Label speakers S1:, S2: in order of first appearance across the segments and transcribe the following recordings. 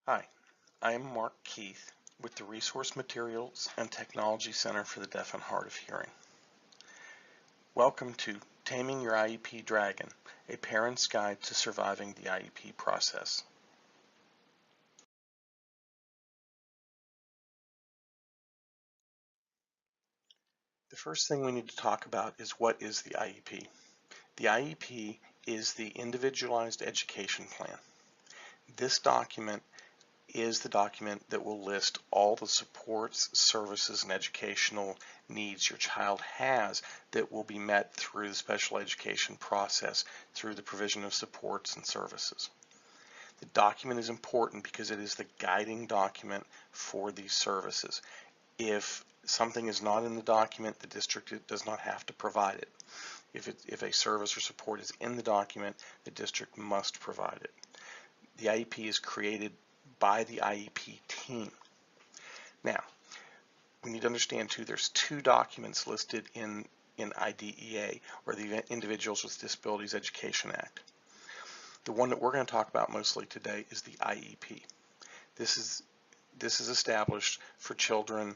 S1: Hi, I am Mark Keith with the Resource Materials and Technology Center for the Deaf and Hard of Hearing. Welcome to Taming Your IEP Dragon, a parent's guide to surviving the IEP process. The first thing we need to talk about is what is the IEP. The IEP is the Individualized Education Plan. This document is the document that will list all the supports, services, and educational needs your child has that will be met through the special education process through the provision of supports and services. The document is important because it is the guiding document for these services. If something is not in the document, the district does not have to provide it. If a service or support is in the document, the district must provide it. The IEP is created by the IEP team. Now, we need to understand too, there's two documents listed in IDEA, or the Individuals with Disabilities Education Act. The one that we're going to talk about mostly today is the IEP. This is established for children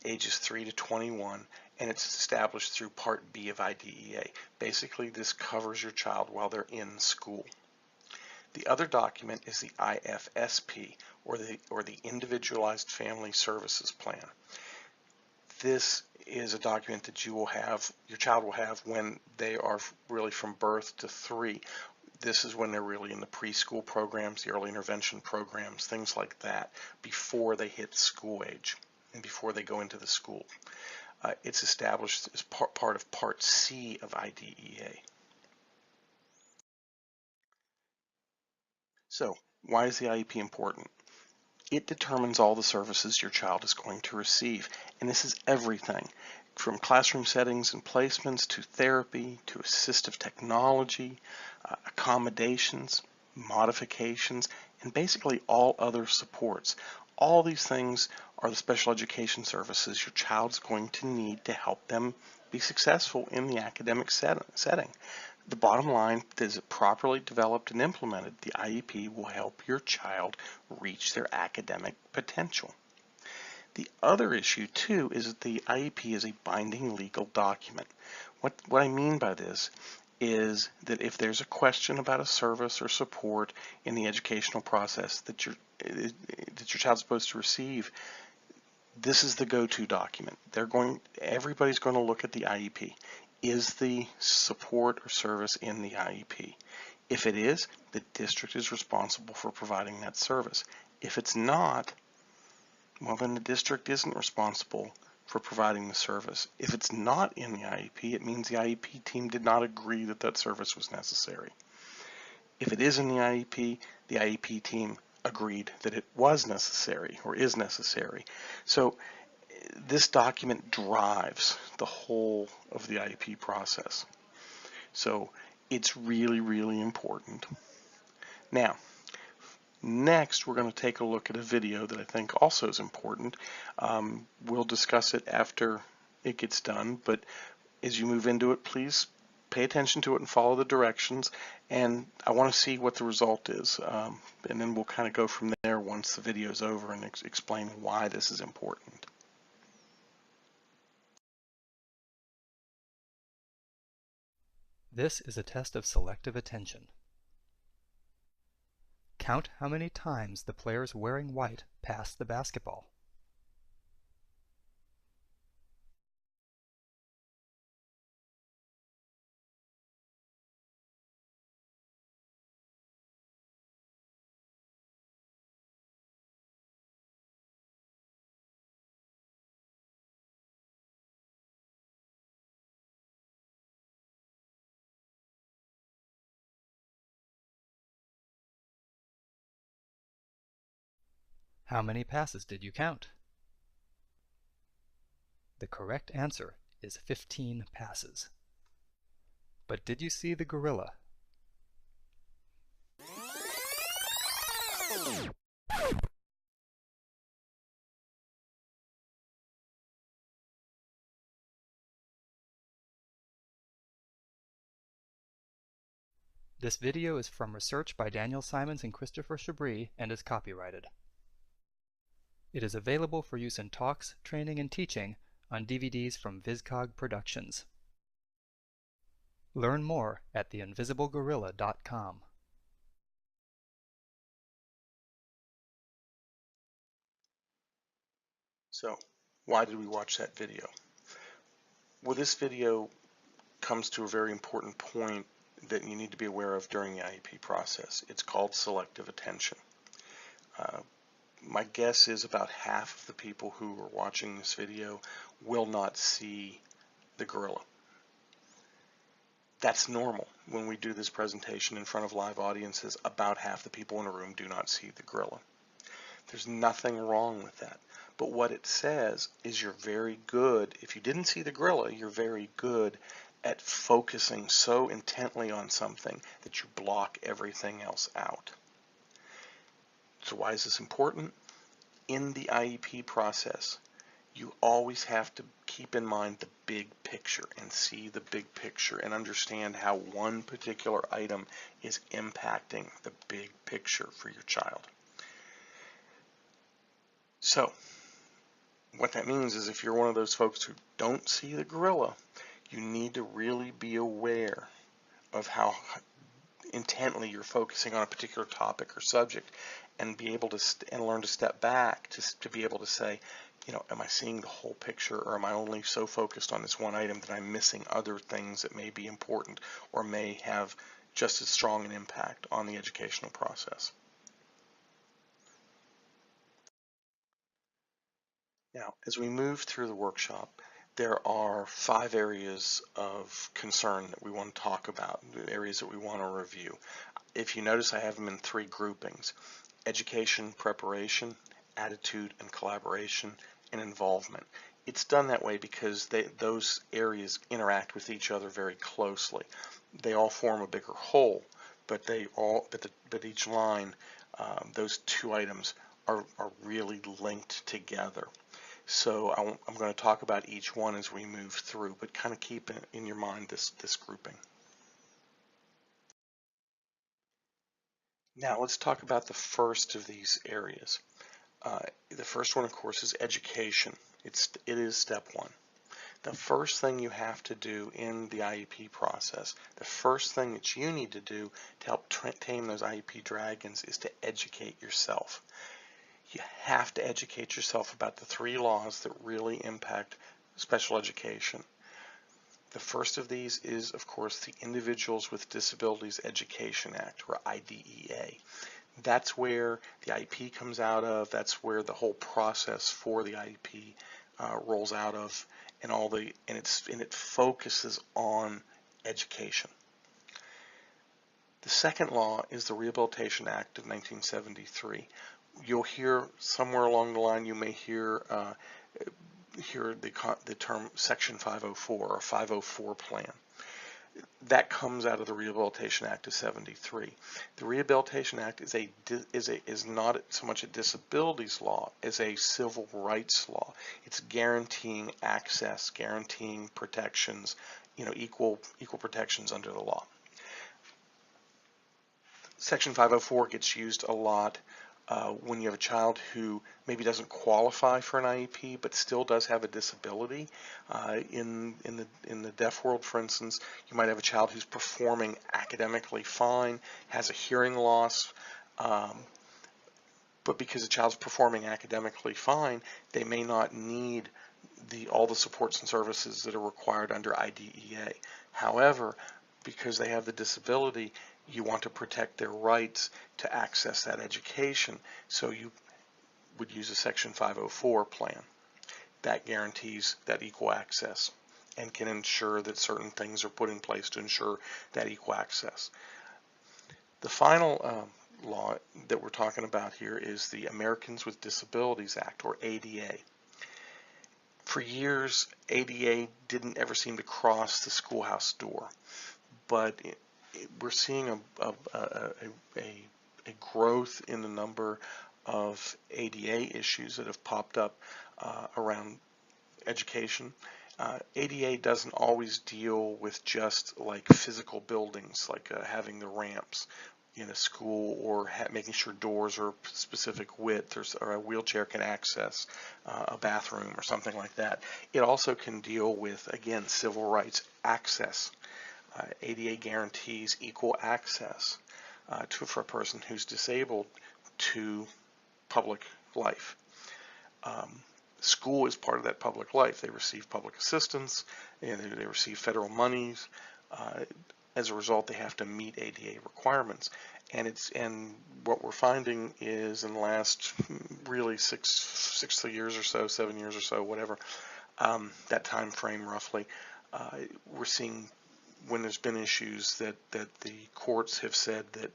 S1: ages 3 to 21, and it's established through Part B of IDEA. Basically, this covers your child while they're in school. The other document is the IFSP, or the Individualized Family Services Plan. This is a document that your child will have when they are really from birth to 3. This is when they're really in the preschool programs, the early intervention programs, things like that, before they hit school age and before they go into the school. It's established as part of Part C of IDEA. So, why is the IEP important? It determines all the services your child is going to receive, and this is everything from classroom settings and placements to therapy to assistive technology, accommodations, modifications, and basically all other supports. All these things are the special education services your child's going to need to help them be successful in the academic setting. The bottom line is that properly developed and implemented, the IEP will help your child reach their academic potential. The other issue too is that the IEP is a binding legal document. What I mean by this is that if there's a question about a service or support in the educational process that your child's supposed to receive, this is the go-to document. Everybody's going to look at the IEP. Is the support or service in the IEP? If it is, the district is responsible for providing that service. If it's not, well, then the district isn't responsible for providing the service. If it's not in the IEP, it means the IEP team did not agree that that service was necessary. If it is in the IEP team agreed that it was necessary or is necessary. So this document drives the whole of the IEP process. So it's really, really important. Now, next we're going to take a look at a video that I think also is important. We'll discuss it after it gets done, but as you move into it, please pay attention to it and follow the directions, and I want to see what the result is, and then we'll kind of go from there once the video is over and explain why this is important.
S2: This is a test of selective attention. Count how many times the players wearing white pass the basketball. How many passes did you count? The correct answer is 15 passes. But did you see the gorilla? This video is from research by Daniel Simons and Christopher Chabris and is copyrighted. It is available for use in talks, training, and teaching on DVDs from VisCog Productions. Learn more at theinvisiblegorilla.com.
S1: So, why did we watch that video? Well, this video comes to a very important point that you need to be aware of during the IEP process. It's called selective attention. My guess is about half of the people who are watching this video will not see the gorilla. That's normal. When we do this presentation in front of live audiences, about half the people in a room do not see the gorilla. There's nothing wrong with that. But what it says is you're very good, if you didn't see the gorilla, you're very good at focusing so intently on something that you block everything else out. So why is this important? In the IEP process, you always have to keep in mind the big picture and see the big picture and understand how one particular item is impacting the big picture for your child. So, what that means is if you're one of those folks who don't see the gorilla, you need to really be aware of how intently you're focusing on a particular topic or subject, and be able to learn to step back to be able to say, you know, am I seeing the whole picture, or am I only so focused on this one item that I'm missing other things that may be important or may have just as strong an impact on the educational process? Now, as we move through the workshop, there are 5 areas of concern that we want to talk about, the areas that we want to review. If you notice, I have them in 3 groupings: education, preparation, attitude and collaboration, and involvement. It's done that way because those areas interact with each other very closely. They all form a bigger whole, but each line, those 2 items are really linked together. So I'm going to talk about each one as we move through, but kind of keep in your mind this grouping. Now let's talk about the first of these areas. The first one, of course, is education. It is step 1. The first thing you have to do in the IEP process, the first thing that you need to do to help tame those IEP dragons, is to educate yourself. You have to educate yourself about the 3 laws that really impact special education. The first of these is, of course, the Individuals with Disabilities Education Act, or IDEA. That's where the IEP comes out of. That's where the whole process for the IEP rolls out of, and it focuses on education. The second law is the Rehabilitation Act of 1973. You'll hear somewhere along the line, you may hear the term Section 504 or 504 plan. That comes out of the Rehabilitation Act of 73. The Rehabilitation Act is not so much a disabilities law as a civil rights law. It's guaranteeing access, guaranteeing protections, equal protections under the law. Section 504 gets used a lot when you have a child who maybe doesn't qualify for an IEP but still does have a disability. In the deaf world, for instance, you might have a child who's performing academically fine, has a hearing loss, but because the child's performing academically fine, they may not need all the supports and services that are required under IDEA. However, because they have the disability, you want to protect their rights to access that education, so you would use a Section 504 plan. That guarantees that equal access and can ensure that certain things are put in place to ensure that equal access. The final law that we're talking about here is the Americans with Disabilities Act, or ADA. For years, ADA didn't ever seem to cross the schoolhouse door, but we're seeing a growth in the number of ADA issues that have popped up around education. ADA doesn't always deal with just like physical buildings, like having the ramps, in a school, or making sure doors are specific width, or a wheelchair can access a bathroom or something like that. It also can deal with, again, civil rights access. ADA guarantees equal access for a person who's disabled to public life. School is part of that public life. They receive public assistance, and they receive federal monies. As a result, they have to meet ADA requirements. And what we're finding is, in the last really six years or so, 7 years or so, whatever, that time frame roughly, we're seeing, when there's been issues, that the courts have said that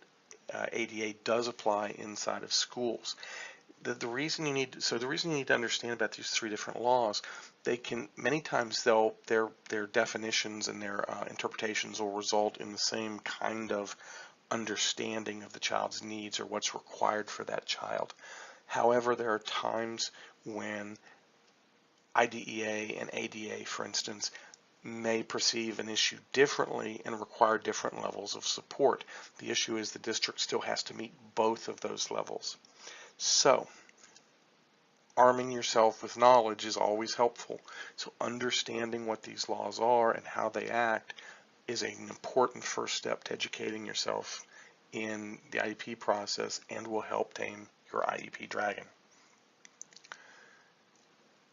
S1: ADA does apply inside of schools. The reason you need to understand about these three different laws, they can, many times their definitions and their interpretations will result in the same kind of understanding of the child's needs or what's required for that child. However, there are times when IDEA and ADA, for instance, may perceive an issue differently and require different levels of support. The issue is the district still has to meet both of those levels. So, arming yourself with knowledge is always helpful. So understanding what these laws are and how they act is an important first step to educating yourself in the IEP process, and will help tame your IEP dragon.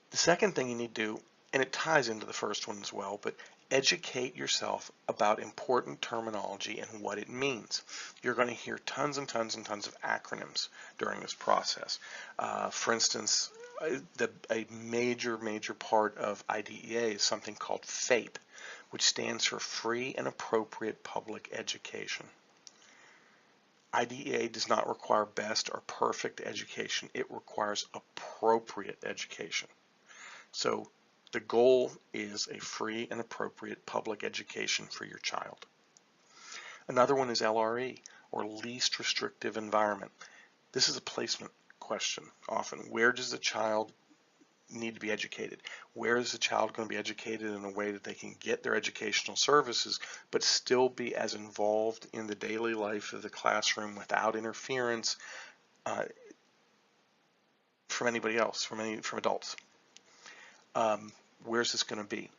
S1: The second thing you need to do, and it ties into the first one as well, but educate yourself about important terminology and what it means. You're going to hear tons and tons and tons of acronyms during this process. For instance, a major part of IDEA is something called FAPE, which stands for Free and Appropriate Public Education. IDEA does not require best or perfect education. It requires appropriate education. So the goal is a free and appropriate public education for your child. Another one is LRE, or least restrictive environment. This is a placement question often. Where does the child need to be educated? Where is the child going to be educated in a way that they can get their educational services but still be as involved in the daily life of the classroom without interference from anybody else, from adults? Where's this going to be?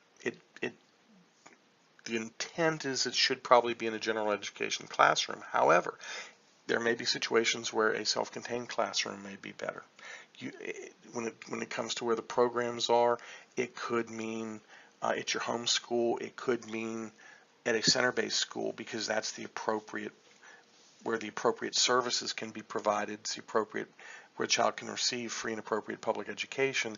S1: The intent is it should probably be in a general education classroom. However, there may be situations where a self-contained classroom may be better. When it comes to where the programs are, it could mean at your home school. It could mean at a center-based school, because that's where the appropriate services can be provided. It's the appropriate where a child can receive free and appropriate public education,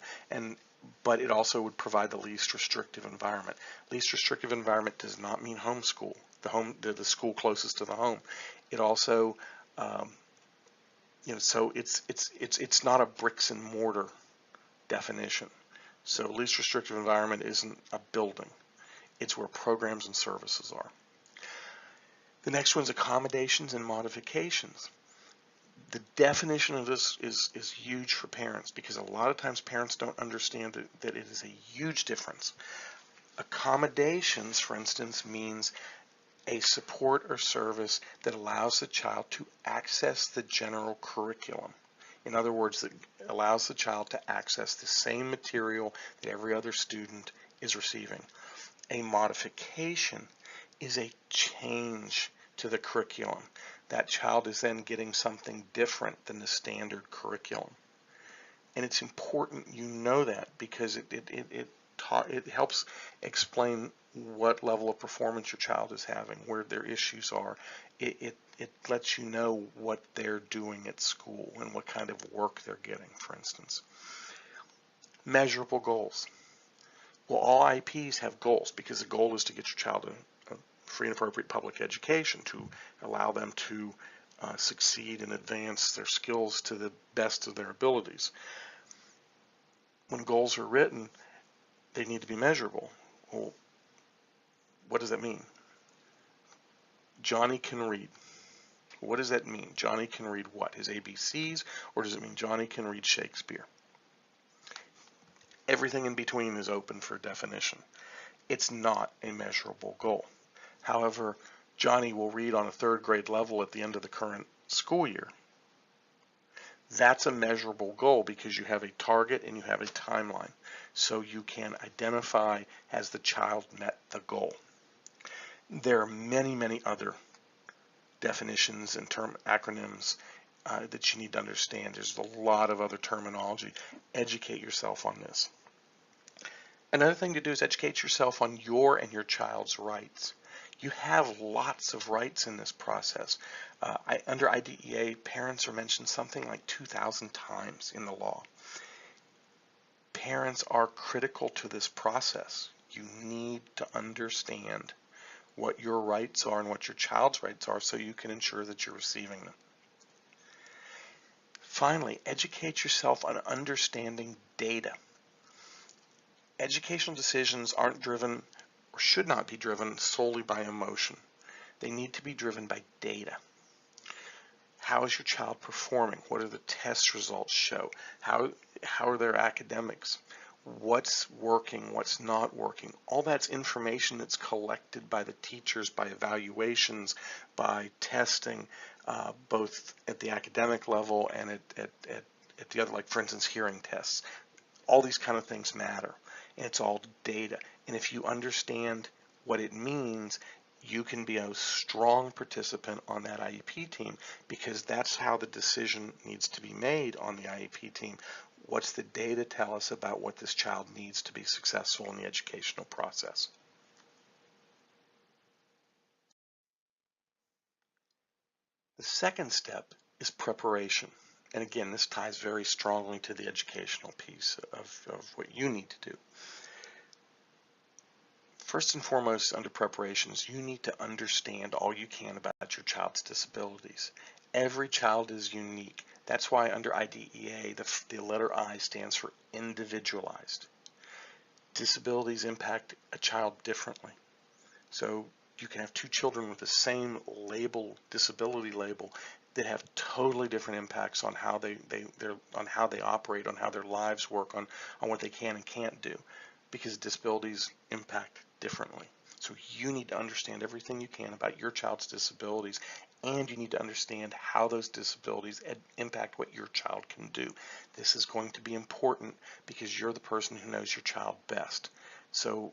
S1: but it also would provide the least restrictive environment. Least restrictive environment does not mean homeschool, the school closest to the home. It also, so it's not a bricks and mortar definition. So least restrictive environment isn't a building. It's where programs and services are. The next one's accommodations and modifications. The definition of this is huge for parents, because a lot of times parents don't understand that it is a huge difference. Accommodations, for instance, means a support or service that allows the child to access the general curriculum. In other words, that allows the child to access the same material that every other student is receiving. A modification is a change to the curriculum. That child is then getting something different than the standard curriculum. And it's important you know that, because it helps explain what level of performance your child is having, where their issues are. It lets you know what they're doing at school and what kind of work they're getting, for instance. Measurable goals. Well, all IEPs have goals, because the goal is to get your child a free and appropriate public education, to allow them to succeed and advance their skills to the best of their abilities. When goals are written, they need to be measurable. Well, what does that mean? Johnny can read. What does that mean? Johnny can read what? His ABCs? Or does it mean Johnny can read Shakespeare? Everything in between is open for definition. It's not a measurable goal. However, Johnny will read on a 3rd grade level at the end of the current school year. That's a measurable goal because you have a target and you have a timeline. So you can identify, has the child met the goal? There are many, many other definitions and acronyms that you need to understand. There's a lot of other terminology. Educate yourself on this. Another thing to do is educate yourself on your and your child's rights. You have lots of rights in this process. Under IDEA, parents are mentioned something like 2,000 times in the law. Parents are critical to this process. You need to understand what your rights are and what your child's rights are so you can ensure that you're receiving them. Finally, educate yourself on understanding data. Educational decisions aren't driven or should not be driven solely by emotion. They need to be driven by data. How is your child performing? What do the test results show? How are their academics? What's working? What's not working? All that's information that's collected by the teachers, by evaluations, by testing, both at the academic level and at the other, like for instance, hearing tests. All these kind of things matter, and it's all data. And if you understand what it means, you can be a strong participant on that IEP team, because that's how the decision needs to be made on the IEP team. What's the data tell us about what this child needs to be successful in the educational process? The second step is preparation. And again, this ties very strongly to the educational piece of what you need to do. First and foremost, under preparations, you need to understand all you can about your child's disabilities. Every child is unique. That's why under IDEA, the letter I stands for individualized. Disabilities impact a child differently. So you can have 2 children with the same label, disability label, that have totally different impacts on how they operate, on how their lives work, on what they can and can't do, because disabilities impact differently. So you need to understand everything you can about your child's disabilities, and you need to understand how those disabilities impact what your child can do. This is going to be important because you're the person who knows your child best. So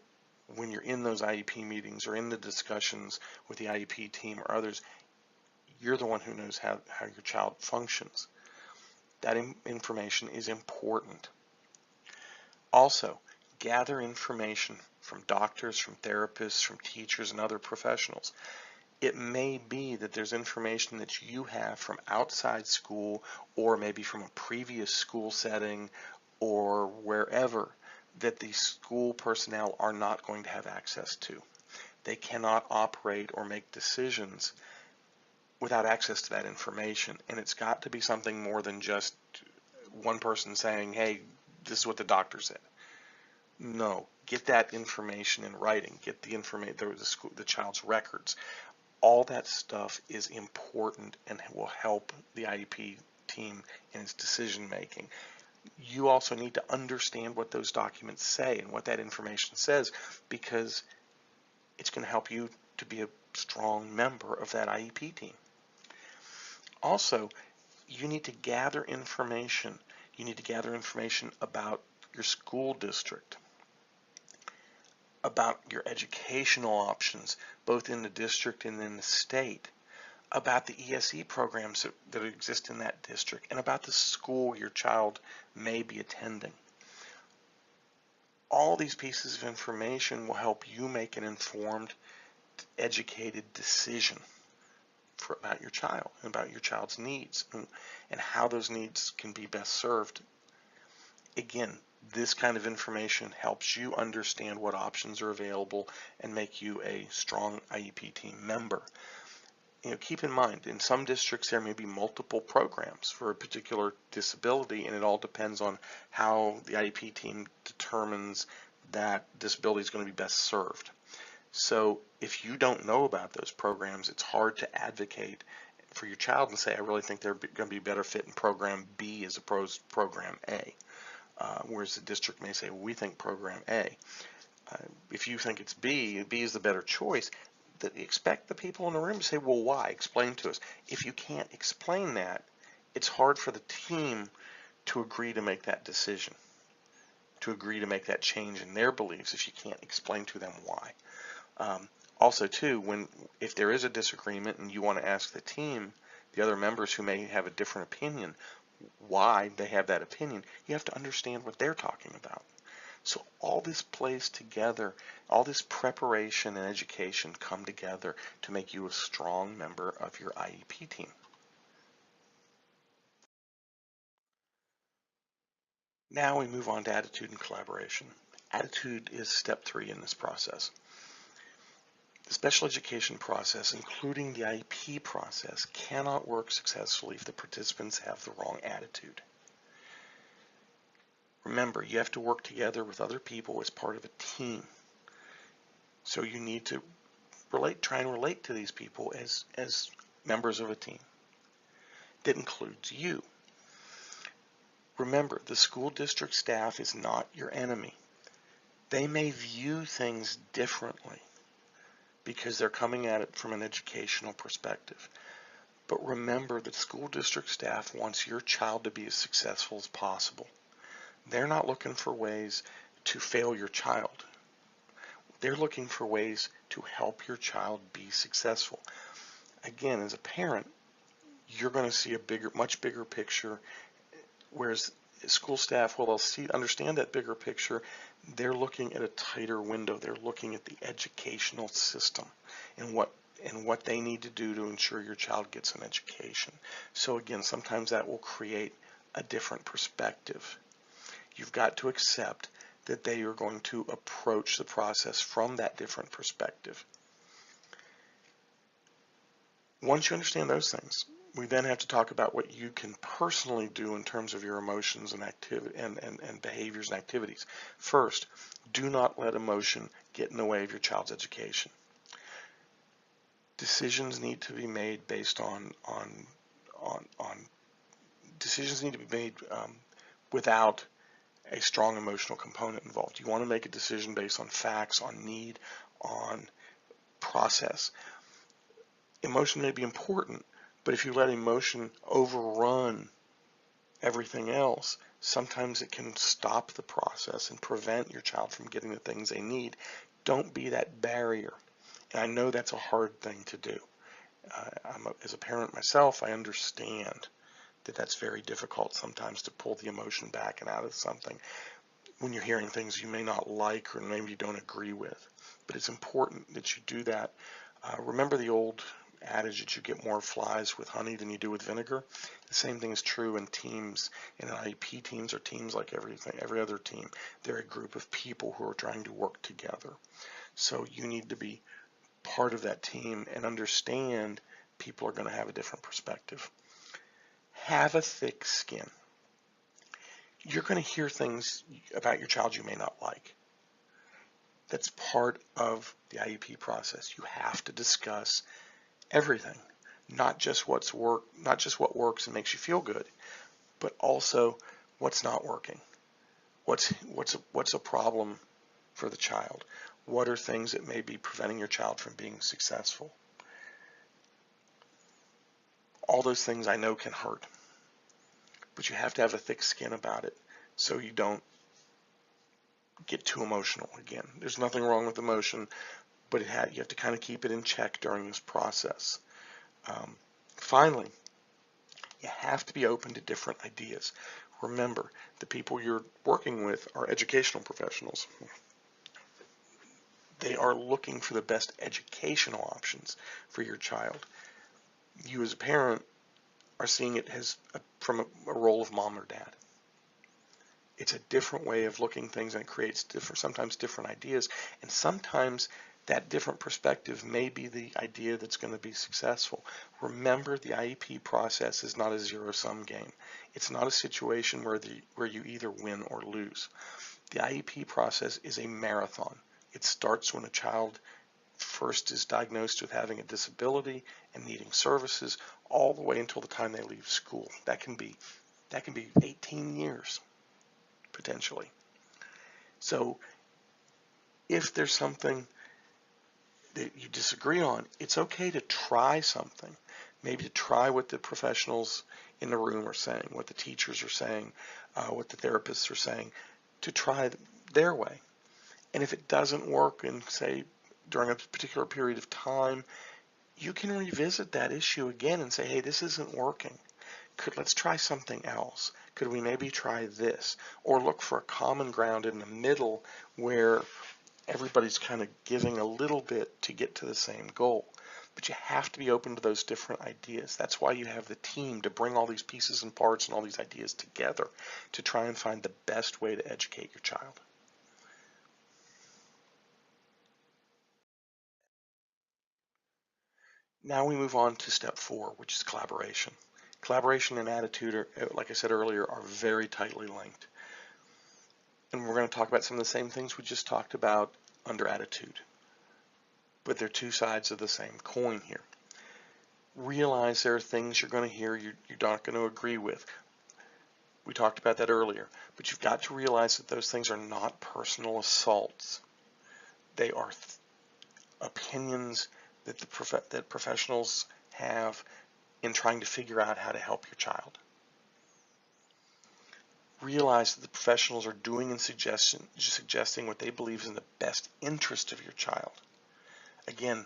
S1: when you're in those IEP meetings or in the discussions with the IEP team or others, you're the one who knows how your child functions. That information is important. Also, gather information from doctors, from therapists, from teachers, and other professionals. It may be that there's information that you have from outside school, or maybe from a previous school setting or wherever, that the school personnel are not going to have access to. They cannot operate or make decisions without access to that information, and it's got to be something more than just one person saying, hey, this is what the doctor said. No, get that information in writing, get the information, the child's records. All that stuff is important and will help the IEP team in its decision making. You also need to understand what those documents say and what that information says, because it's going to help you to be a strong member of that IEP team. Also, you need to gather information. You need to gather information about your school district, about your educational options, both in the district and in the state, about the ESE programs that exist in that district, and about the school your child may be attending. All these pieces of information will help you make an informed, educated decision about your child and about your child's needs and how those needs can be best served. Again, this kind of information helps you understand what options are available and make you a strong IEP team member. Keep in mind, in some districts there may be multiple programs for a particular disability, and it all depends on how the IEP team determines that disability is going to be best served. So if you don't know about those programs, it's hard to advocate for your child and say, I really think they're going to be better fit in program B as opposed to program A. Whereas the district may say, well, we think program A. If you think it's B, B is the better choice, expect the people in the room to say, well, why? Explain to us. If you can't explain that, it's hard for the team to agree to make that decision, to agree to make that change in their beliefs if you can't explain to them why. Also, too, if there is a disagreement and you want to ask the team, the other members who may have a different opinion, why they have that opinion, you have to understand what they're talking about. So all this plays together, all this preparation and education come together to make you a strong member of your IEP team. Now we move on to attitude and collaboration. Attitude is step 3 in this process. The special education process, including the IEP process, cannot work successfully if the participants have the wrong attitude. Remember, you have to work together with other people as part of a team. So you need to try and relate to these people as members of a team. That includes you. Remember, the school district staff is not your enemy. They may view things differently because they're coming at it from an educational perspective. But remember that school district staff wants your child to be as successful as possible. They're not looking for ways to fail your child. They're looking for ways to help your child be successful. Again, as a parent, you're going to see a much bigger picture, whereas school staff, well, they'll understand that bigger picture. They're looking at a tighter window. They're looking at the educational system and what they need to do to ensure your child gets an education. So again, sometimes that will create a different perspective. You've got to accept that they are going to approach the process from that different perspective. Once you understand those things, we then have to talk about what you can personally do in terms of your emotions and and behaviors and activities. First, do not let emotion get in the way of your child's education. Decisions need to be made based on decisions need to be made without a strong emotional component involved. You want to make a decision based on facts, on need, on process. Emotion may be important, but if you let emotion overrun everything else, sometimes it can stop the process and prevent your child from getting the things they need. Don't be that barrier. And I know that's a hard thing to do. As a parent myself, I understand that that's very difficult sometimes to pull the emotion back and out of something when you're hearing things you may not like or maybe you don't agree with. But it's important that you do that. Remember the old adage that you get more flies with honey than you do with vinegar? The same thing is true in teams, in IEP teams or teams like every other team. They're a group of people who are trying to work together. So you need to be part of that team and understand people are going to have a different perspective. Have a thick skin. You're going to hear things about your child you may not like. That's part of the IEP process. You have to discuss everything, not just what works and makes you feel good, but also what's not working. What's a problem for the child? What are things that may be preventing your child from being successful? All those things I know can hurt, but you have to have a thick skin about it so you don't get too emotional. Again, there's nothing wrong with emotion, but you have to kind of keep it in check during this process. Finally, you have to be open to different ideas. Remember, the people you're working with are educational professionals. They are looking for the best educational options for your child. You as a parent are seeing it from a role of mom or dad. It's a different way of looking at things, and it creates sometimes different ideas, and sometimes that different perspective may be the idea that's going to be successful. Remember, the IEP process is not a zero-sum game. It's not a situation where you either win or lose. The IEP process is a marathon. It starts when a child first is diagnosed with having a disability and needing services, all the way until the time they leave school. That can be 18 years potentially. So if there's something that you disagree on, it's okay to try something. Maybe to try what the professionals in the room are saying, what the teachers are saying, what the therapists are saying, to try their way. And if it doesn't work, and say during a particular period of time, you can revisit that issue again and say, hey, this isn't working. Let's try something else. Could we maybe try this? Or look for a common ground in the middle where everybody's kind of giving a little bit to get to the same goal. But you have to be open to those different ideas. That's why you have the team to bring all these pieces and parts and all these ideas together to try and find the best way to educate your child. Now we move on to step 4, which is collaboration. Collaboration and attitude, are, like I said earlier, are very tightly linked. And we're going to talk about some of the same things we just talked about under attitude. But they're two sides of the same coin here. Realize there are things you're going to hear you're not going to agree with. We talked about that earlier. But you've got to realize that those things are not personal assaults. They are opinions that that professionals have in trying to figure out how to help your child. Realize that the professionals are doing and suggesting what they believe is in the best interest of your child. Again,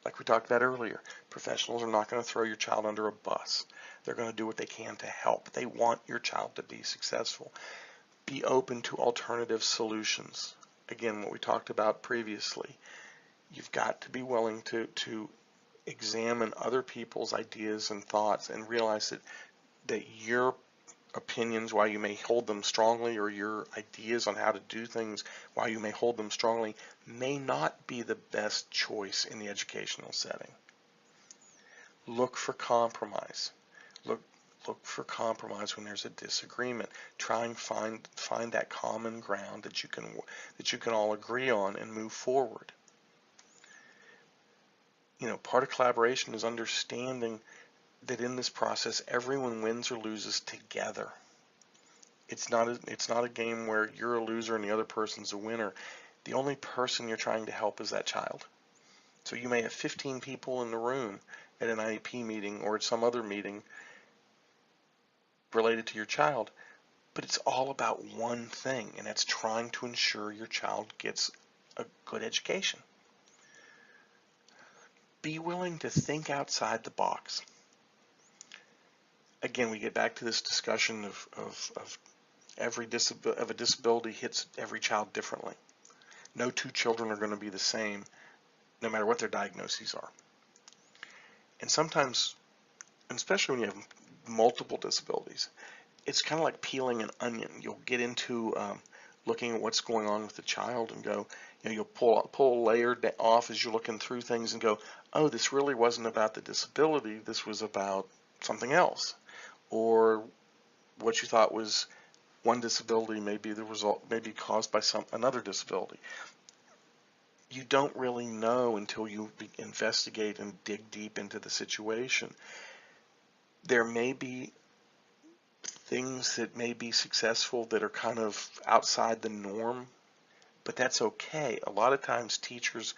S1: like we talked about earlier, professionals are not going to throw your child under a bus. They're going to do what they can to help. They want your child to be successful. Be open to alternative solutions. Again, what we talked about previously. You've got to be willing to examine other people's ideas and thoughts and realize that your opinions, while you may hold them strongly, or your ideas on how to do things, while you may hold them strongly, may not be the best choice in the educational setting. Look for compromise. Look for compromise when there's a disagreement. Try and find that common ground that you can all agree on and move forward. You know, part of collaboration is understanding that in this process, everyone wins or loses together. It's not a game where you're a loser and the other person's a winner. The only person you're trying to help is that child. So you may have 15 people in the room at an IEP meeting or at some other meeting related to your child, but it's all about one thing, and that's trying to ensure your child gets a good education. Be willing to think outside the box. Again, we get back to this discussion of a disability hits every child differently. No two children are going to be the same, no matter what their diagnoses are. And sometimes, especially when you have multiple disabilities, it's kind of like peeling an onion. You'll get into looking at what's going on with the child and go, you know, you'll pull a layer off as you're looking through things and go, oh, this really wasn't about the disability. This was about something else. Or what you thought was one disability may be the result, may be caused by another disability. You don't really know until you investigate and dig deep into the situation. There may be things that may be successful that are kind of outside the norm, but that's okay. A lot of times teachers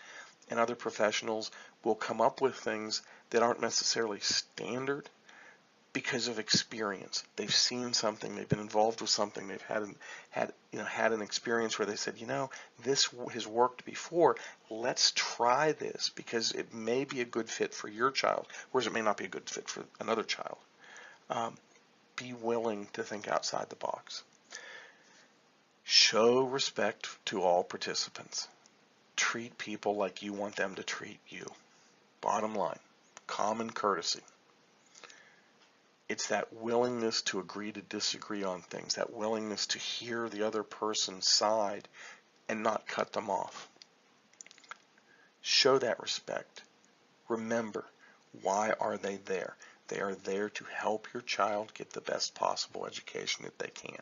S1: and other professionals will come up with things that aren't necessarily standard because of experience. They've seen something, they've been involved with something, they've had an experience where they said, you know, this has worked before, let's try this because it may be a good fit for your child, whereas it may not be a good fit for another child. Be willing to think outside the box. Show respect to all participants. Treat people like you want them to treat you. Bottom line, common courtesy. It's that willingness to agree to disagree on things, that willingness to hear the other person's side and not cut them off. Show that respect. Remember, why are they there? They are there to help your child get the best possible education that they can.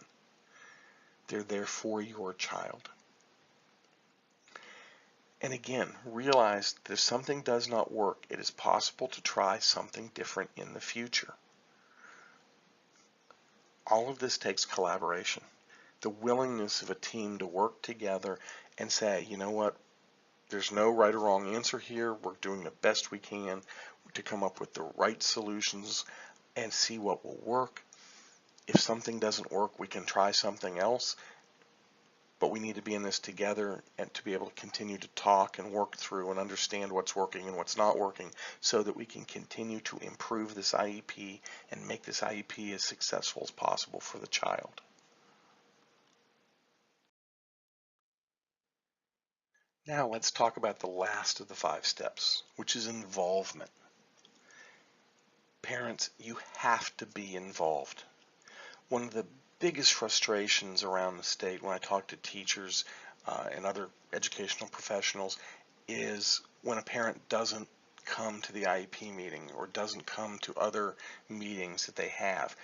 S1: They're there for your child. And again, realize that if something does not work, it is possible to try something different in the future. All of this takes collaboration, the willingness of a team to work together and say, you know what, There's no right or wrong answer here. We're doing the best we can to come up with the right solutions and see what will work. If something doesn't work, we can try something else, but we need to be in this together and to be able to continue to talk and work through and understand what's working and what's not working so that we can continue to improve this IEP and make this IEP as successful as possible for the child. Now let's talk about the last of the 5 steps, which is involvement. Parents, you have to be involved. One of the biggest frustrations around the state when I talk to teachers and other educational professionals is when a parent doesn't come to the IEP meeting or doesn't come to other meetings that they have.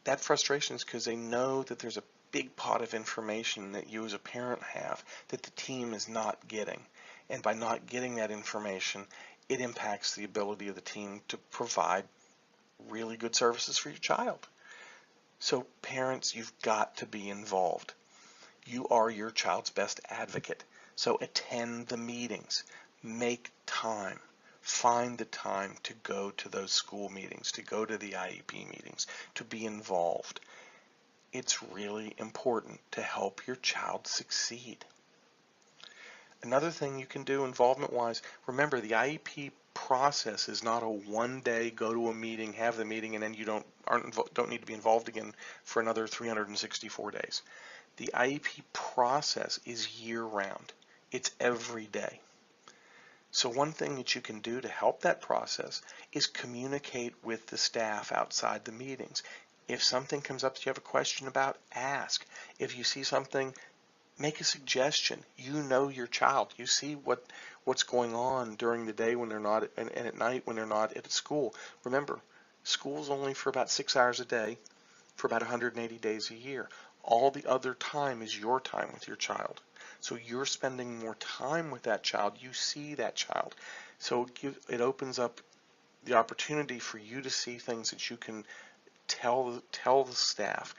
S1: That frustration is because they know that there's a big pot of information that you as a parent have that the team is not getting. And by not getting that information, it impacts the ability of the team to provide really good services for your child. So parents, you've got to be involved. You are your child's best advocate. So attend the meetings, make time, find the time to go to those school meetings, to go to the IEP meetings, to be involved. It's really important to help your child succeed. Another thing you can do involvement-wise, remember the IEP process is not a one-day go to a meeting, have the meeting, and then you don't need to be involved again for another 364 days. The IEP process is year-round. It's every day. So one thing that you can do to help that process is communicate with the staff outside the meetings. If something comes up that you have a question about, ask. If you see something, make a suggestion. You know your child. You see what's going on during the day when they're not, and at night when they're not at school. Remember, school's only for about 6 hours a day for about 180 days a year. All the other time is your time with your child. So you're spending more time with that child. You see that child. So it opens up the opportunity for you to see things that you can tell the staff,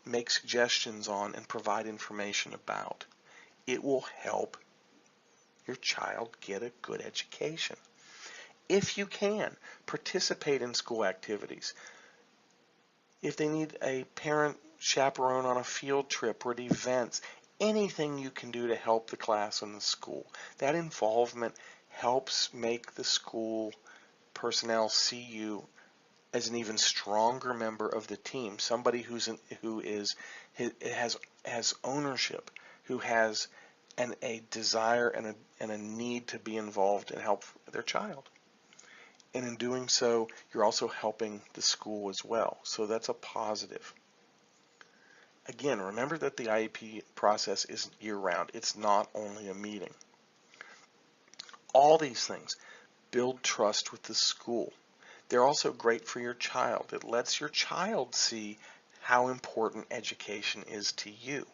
S1: make suggestions on, and provide information about. It will help your child get a good education. If you can, participate in school activities. If they need a parent chaperone on a field trip or at events, anything you can do to help the class and the school. That involvement helps make the school personnel see you as an even stronger member of the team, somebody who has ownership, who has a desire and a need to be involved and help their child. And in doing so, you're also helping the school as well. So that's a positive. Again, remember that the IEP process is year-round. It's not only a meeting. All these things build trust with the school. They're also great for your child. It lets your child see how important education is to you.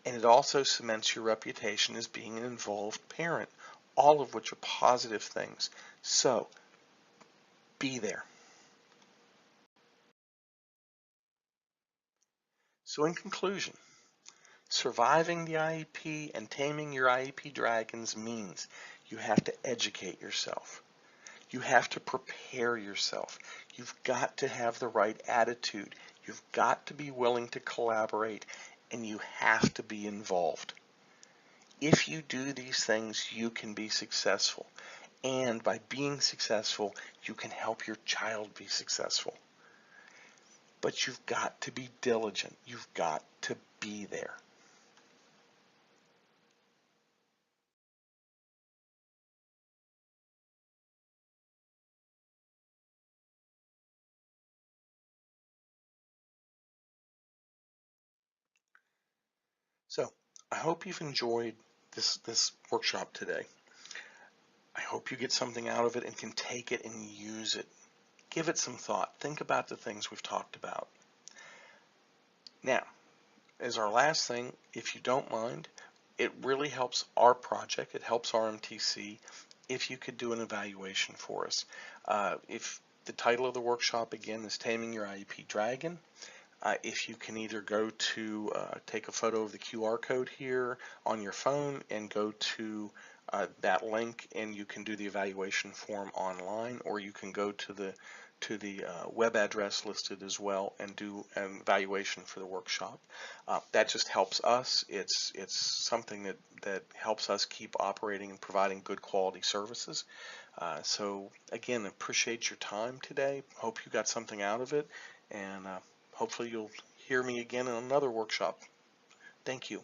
S1: And it also cements your reputation as being an involved parent, all of which are positive things. So, be there. So in conclusion, surviving the IEP and taming your IEP dragons means you have to educate yourself. You have to prepare yourself. You've got to have the right attitude. You've got to be willing to collaborate, and you have to be involved. If you do these things, you can be successful. And by being successful, you can help your child be successful. But you've got to be diligent. You've got to be there. So I hope you've enjoyed this workshop today. I hope you get something out of it and can take it and use it. Give it some thought. Think about the things we've talked about. Now, as our last thing, if you don't mind, it really helps our project. It helps RMTC if you could do an evaluation for us. If the title of the workshop again is Taming Your IEP Dragon, If you can either go to take a photo of the QR code here on your phone and go to that link, and you can do the evaluation form online, or you can go to the web address listed as well and do an evaluation for the workshop. That just helps us. It's something that helps us keep operating and providing good quality services. So again, appreciate your time today. Hope you got something out of it, and hopefully you'll hear me again in another workshop. Thank you.